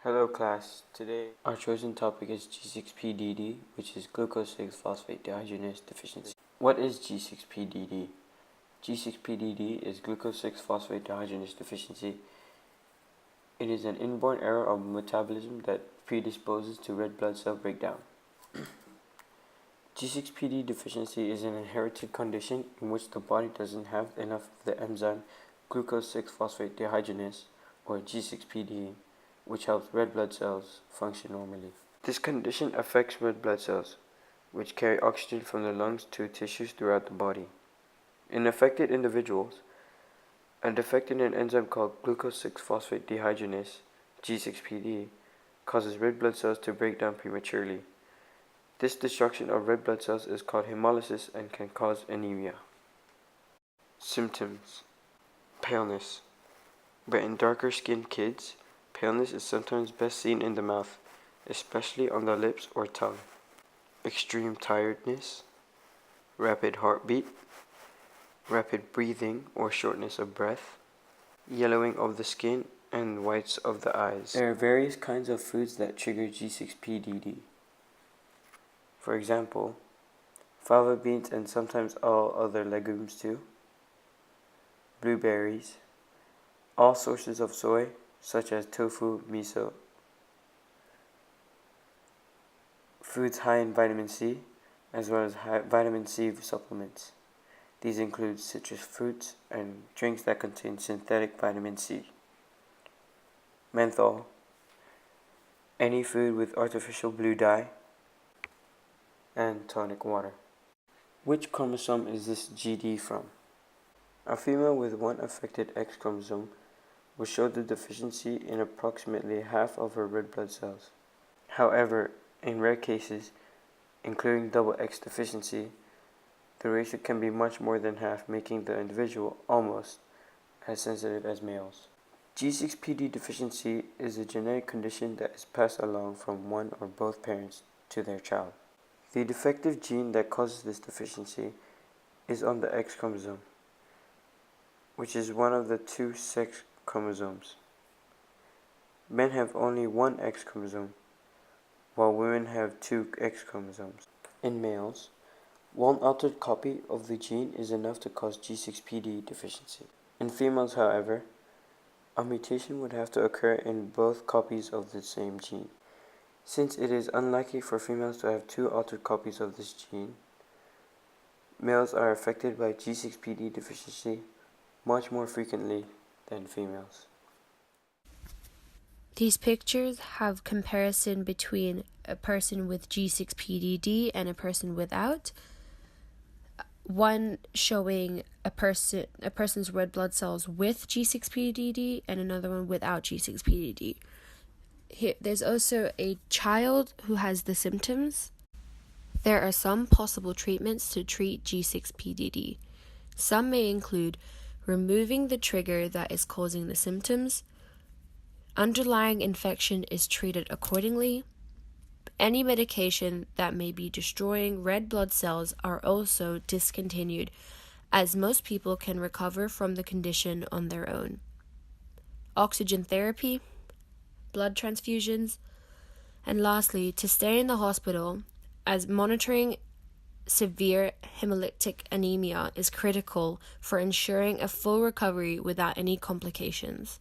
Hello class, today our chosen topic is G6PD, which is glucose 6-phosphate dehydrogenase deficiency. What is G6PD? G6PD is glucose 6-phosphate dehydrogenase deficiency. It is an inborn error of metabolism that predisposes to red blood cell breakdown. G6PD deficiency is an inherited condition in which the body doesn't have enough of the enzyme glucose 6-phosphate dehydrogenase, or G6PD, which helps red blood cells function normally. This condition affects red blood cells, which carry oxygen from the lungs to tissues throughout the body. In affected individuals, a defect in an enzyme called glucose 6-phosphate dehydrogenase, G6PD, causes red blood cells to break down prematurely. This destruction of red blood cells is called hemolysis and can cause anemia. Symptoms: paleness, but in darker skinned kids, paleness is sometimes best seen in the mouth, especially on the lips or tongue. Extreme tiredness, rapid heartbeat, rapid breathing or shortness of breath, yellowing of the skin, and whites of the eyes. There are various kinds of foods that trigger G6PD. For example, fava beans and sometimes all other legumes too, blueberries, all sources of soy, such as tofu, miso, foods high in vitamin C, as well as vitamin C supplements. These include citrus fruits and drinks that contain synthetic vitamin C. Menthol, any food with artificial blue dye, and tonic water. Which chromosome is this GD from? A female with one affected X chromosome will show the deficiency in approximately half of her red blood cells. However, in rare cases, including double X deficiency, the ratio can be much more than half, making the individual almost as sensitive as males. G6PD deficiency is a genetic condition that is passed along from one or both parents to their child. The defective gene that causes this deficiency is on the X chromosome, which is one of the two sex chromosomes. Men have only one X chromosome, while women have two X chromosomes. In males, one altered copy of the gene is enough to cause G6PD deficiency. In females, however, a mutation would have to occur in both copies of the same gene. Since it is unlikely for females to have two altered copies of this gene, males are affected by G6PD deficiency much more frequently than females. These pictures have comparison between a person with G6PD and a person without. One showing a person's red blood cells with G6PD and another one without G6PD. Here, there's also a child who has the symptoms. There are some possible treatments to treat G6PD. Some may include removing the trigger that is causing the symptoms. Underlying infection is treated accordingly. Any medication that may be destroying red blood cells are also discontinued, as most people can recover from the condition on their own. Oxygen therapy, blood transfusions, and lastly, to stay in the hospital, as monitoring severe hemolytic anemia is critical for ensuring a full recovery without any complications.